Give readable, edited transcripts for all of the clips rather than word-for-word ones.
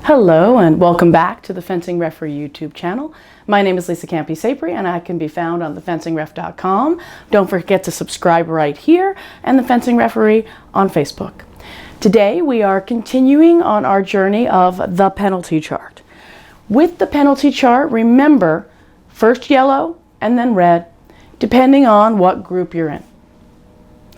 Hello and welcome back to the Fencing Referee YouTube channel. My name is Lisa Campi-Sapri and I can be found on thefencingref.com. Don't forget to subscribe right here and the Fencing Referee on Facebook. Today we are continuing on our journey of the penalty chart. With the penalty chart, remember first yellow and then red, depending on what group you're in.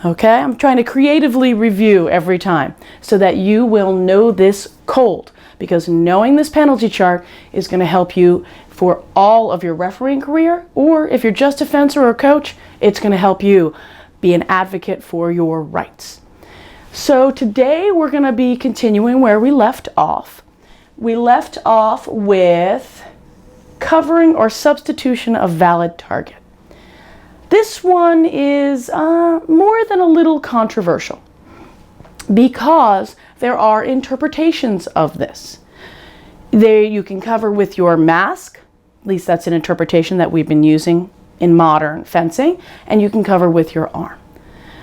Okay, I'm trying to creatively review every time so that you will know this cold, because knowing this penalty chart is going to help you for all of your refereeing career, or if you're just a fencer or a coach, it's going to help you be an advocate for your rights. So today we're going to be continuing where we left off. We left off with covering or substitution of valid target. This one is more than a little controversial because there are interpretations of this. You can cover with your mask, at least that's an interpretation that we've been using in modern fencing, and you can cover with your arm.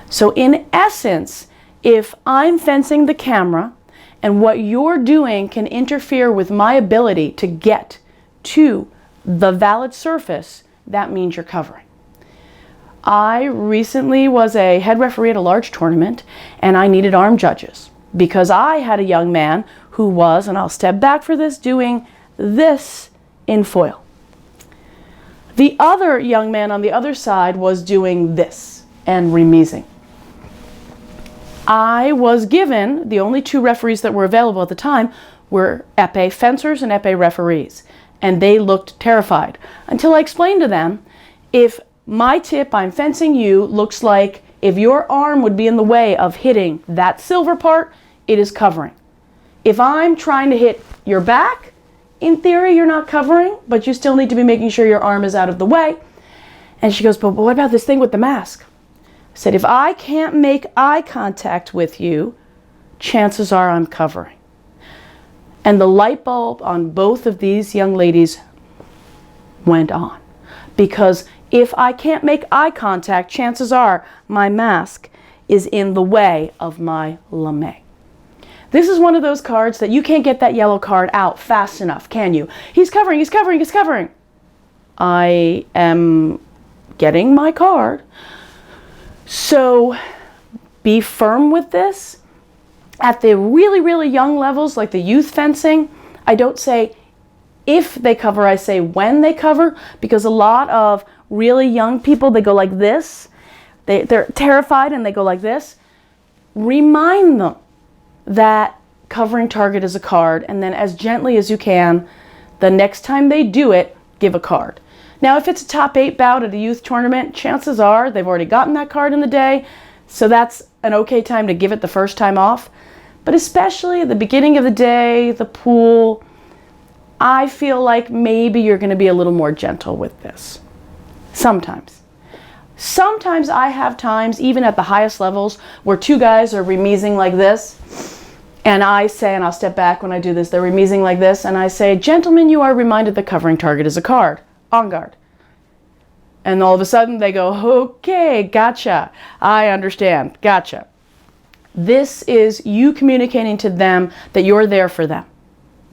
So in essence, if I'm fencing the camera and what you're doing can interfere with my ability to get to the valid surface, that means you're covering. I recently was a head referee at a large tournament and I needed armed judges because I had a young man who was, and I'll step back for this, doing this in foil. The other young man on the other side was doing this and remising. I was given, the only two referees that were available at the time were épée fencers and épée referees, and they looked terrified until I explained to them, if my tip, I'm fencing you, looks like if your arm would be in the way of hitting that silver part, it is covering. If I'm trying to hit your back, in theory you're not covering, but you still need to be making sure your arm is out of the way. And she goes, but what about this thing with the mask? I said, if I can't make eye contact with you, chances are I'm covering. And the light bulb on both of these young ladies went on, because if I can't make eye contact, chances are my mask is in the way of my lame. This is one of those cards that you can't get that yellow card out fast enough, can you? He's covering, he's covering, he's covering. I am getting my card. So be firm with this. At the really, really young levels, like the youth fencing, I don't say if they cover, I say when they cover, because a lot of really young people, they go like this. They're terrified and they go like this. Remind them that covering target is a card, and then as gently as you can, the next time they do it, give a card. Now, if it's a top 8 bout at a youth tournament, chances are they've already gotten that card in the day, so that's an okay time to give it the first time off. But especially at the beginning of the day, the pool, I feel like maybe you're going to be a little more gentle with this. Sometimes. Sometimes I have times, even at the highest levels, where two guys are remising like this, and I say, and I'll step back when I do this, they're remising like this, and I say, gentlemen, you are reminded the covering target is a card. On guard. And all of a sudden they go, okay, gotcha. I understand. Gotcha. This is you communicating to them that you're there for them.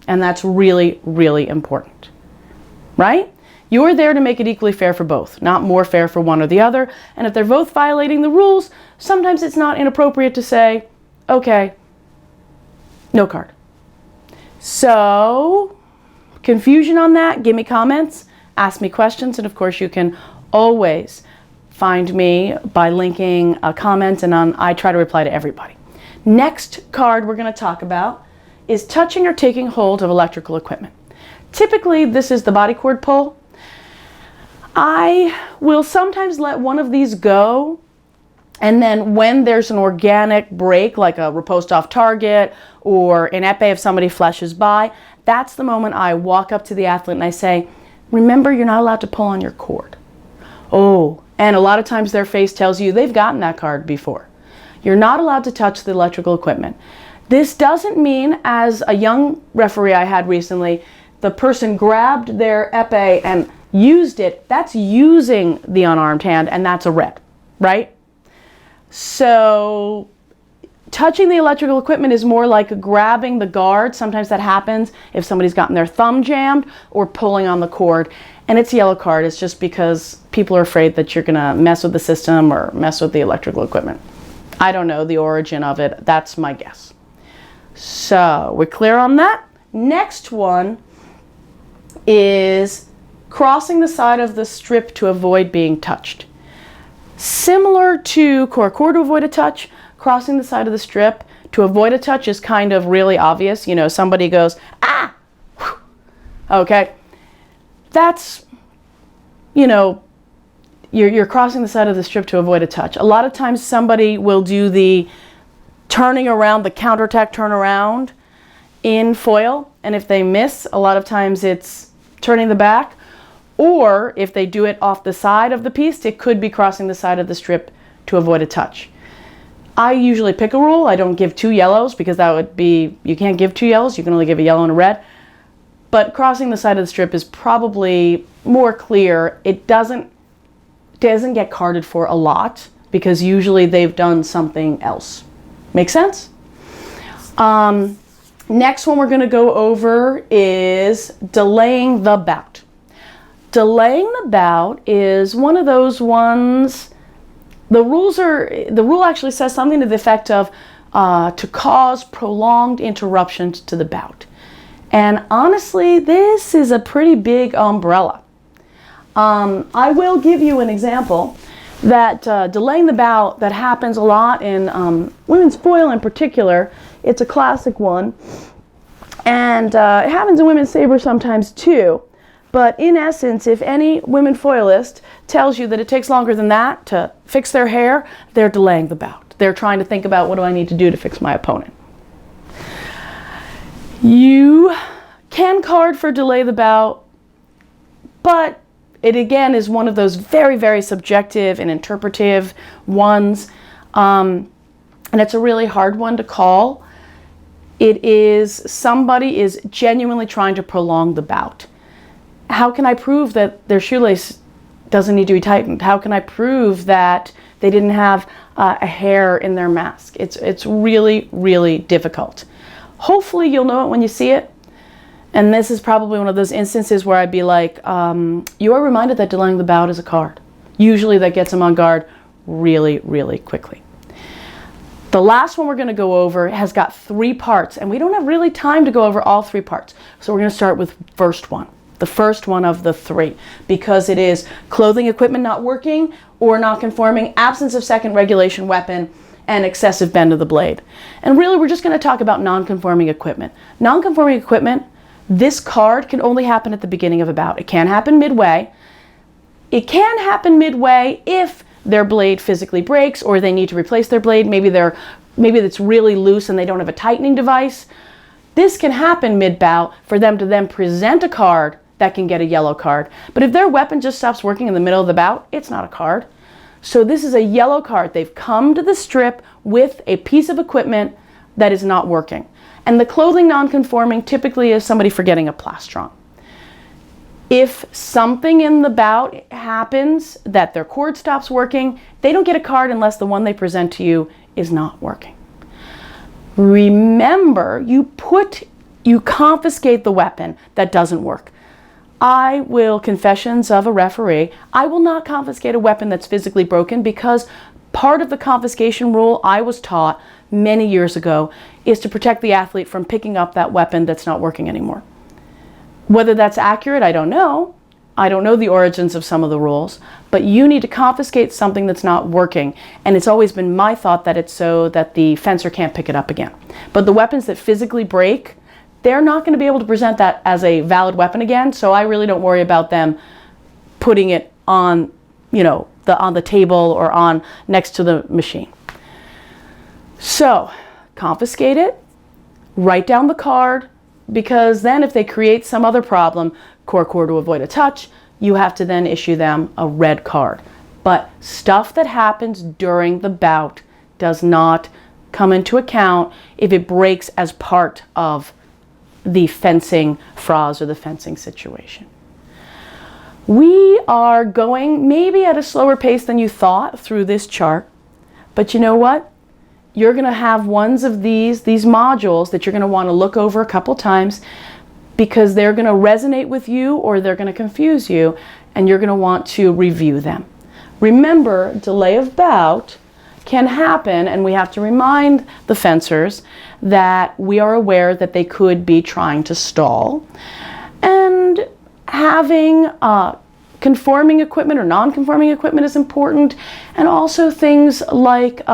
And that's really, really important. Right? You're there to make it equally fair for both, not more fair for one or the other. And if they're both violating the rules, sometimes it's not inappropriate to say, okay, no card. So, confusion on that, give me comments, ask me questions, and of course you can always find me by linking a comment, and I try to reply to everybody. Next card we're going to talk about is touching or taking hold of electrical equipment. Typically, this is the body cord pull. I will sometimes let one of these go, and then when there's an organic break, like a riposte off target or an épée if somebody flashes by, that's the moment I walk up to the athlete and I say, remember, you're not allowed to pull on your cord. Oh, and a lot of times their face tells you they've gotten that card before. You're not allowed to touch the electrical equipment. This doesn't mean, as a young referee I had recently, the person grabbed their épée and used it. That's using the unarmed hand, and that's a red, right? So Touching the electrical equipment is more like grabbing the guard. Sometimes that happens if somebody's gotten their thumb jammed or pulling on the cord. And it's a yellow card. It's just because people are afraid that you're going to mess with the system or mess with the electrical equipment. I don't know the origin of it. That's my guess. So we're clear on that. Next one is crossing the side of the strip to avoid being touched. Similar to core to avoid a touch, crossing the side of the strip to avoid a touch is kind of really obvious. You know, somebody goes, ah! Okay. That's, you know, you're crossing the side of the strip to avoid a touch. A lot of times somebody will do the turning around, the counterattack turnaround in foil, and if they miss, a lot of times it's turning the back, or if they do it off the side of the piece, it could be crossing the side of the strip to avoid a touch. I usually pick a rule. I don't give 2 yellows because that would be, you can't give 2 yellows, you can only give a yellow and a red. But crossing the side of the strip is probably more clear. It doesn't get carded for a lot because usually they've done something else. Make sense? Next one we're going to go over is delaying the bout. Delaying the bout is one of those ones, the rule actually says something to the effect of to cause prolonged interruptions to the bout. And honestly, this is a pretty big umbrella. I will give you an example that delaying the bout that happens a lot in women's foil in particular. It's a classic one, and it happens in women's saber sometimes too. But in essence, if any women foilist tells you that it takes longer than that to fix their hair, they're delaying the bout. They're trying to think about, what do I need to do to fix my opponent? You can card for delay the bout, but it again is one of those very, very subjective and interpretive ones. And it's a really hard one to call. It is somebody is genuinely trying to prolong the bout. How can I prove that their shoelace doesn't need to be tightened? How can I prove that they didn't have a hair in their mask? It's really, really difficult. Hopefully you'll know it when you see it. And this is probably one of those instances where I'd be like, you are reminded that delaying the bout is a card. Usually that gets them on guard really, really quickly. The last one we're going to go over has got 3 parts, and we don't have really time to go over all 3 parts. So we're going to start with the first one of the 3, because it is clothing equipment not working or not conforming, absence of second regulation weapon, and excessive bend of the blade. And really we're just going to talk about non-conforming equipment. Non-conforming equipment, this card can only happen at the beginning of a bout. It can happen midway. It can happen midway if their blade physically breaks or they need to replace their blade. Maybe it's really loose and they don't have a tightening device. This can happen mid-bout for them to then present a card that can get a yellow card. But if their weapon just stops working in the middle of the bout, it's not a card. So this is a yellow card. They've come to the strip with a piece of equipment that is not working. And the clothing non-conforming typically is somebody forgetting a plastron. If something in the bout happens that their cord stops working, they don't get a card unless the one they present to you is not working. Remember, you confiscate the weapon that doesn't work. Confessions of a referee, I will not confiscate a weapon that's physically broken, because part of the confiscation rule I was taught many years ago is to protect the athlete from picking up that weapon that's not working anymore. Whether that's accurate, I don't know. I don't know the origins of some of the rules, but you need to confiscate something that's not working. And it's always been my thought that it's so that the fencer can't pick it up again. But the weapons that physically break, they're not going to be able to present that as a valid weapon again. So I really don't worry about them putting it on, on the table or on next to the machine. So confiscate it, write down the card, because then if they create some other problem, core to avoid a touch, you have to then issue them a red card. But stuff that happens during the bout does not come into account if it breaks as part of the fencing phrase or the fencing situation. We are going maybe at a slower pace than you thought through this chart, but you know what? you're going to have ones of these modules that you're going to want to look over a couple times, because they're going to resonate with you or they're going to confuse you, and you're going to want to review them. Remember, delay of bout can happen, and we have to remind the fencers that we are aware that they could be trying to stall. And having conforming equipment or non-conforming equipment is important, and also things like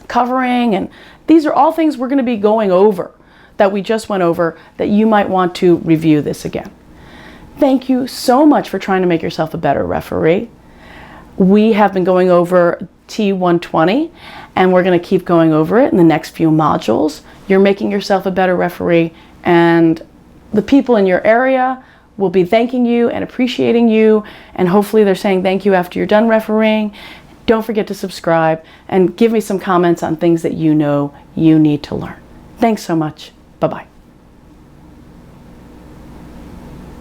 covering, and these are all things we're going to be going over, that we just went over, that you might want to review this again. Thank you so much for trying to make yourself a better referee. We have been going over T120, and we're going to keep going over it in the next few modules. You're making yourself a better referee, and the people in your area will be thanking you and appreciating you, and hopefully they're saying thank you after you're done refereeing. Don't forget to subscribe and give me some comments on things that you know you need to learn. Thanks so much. Bye-bye.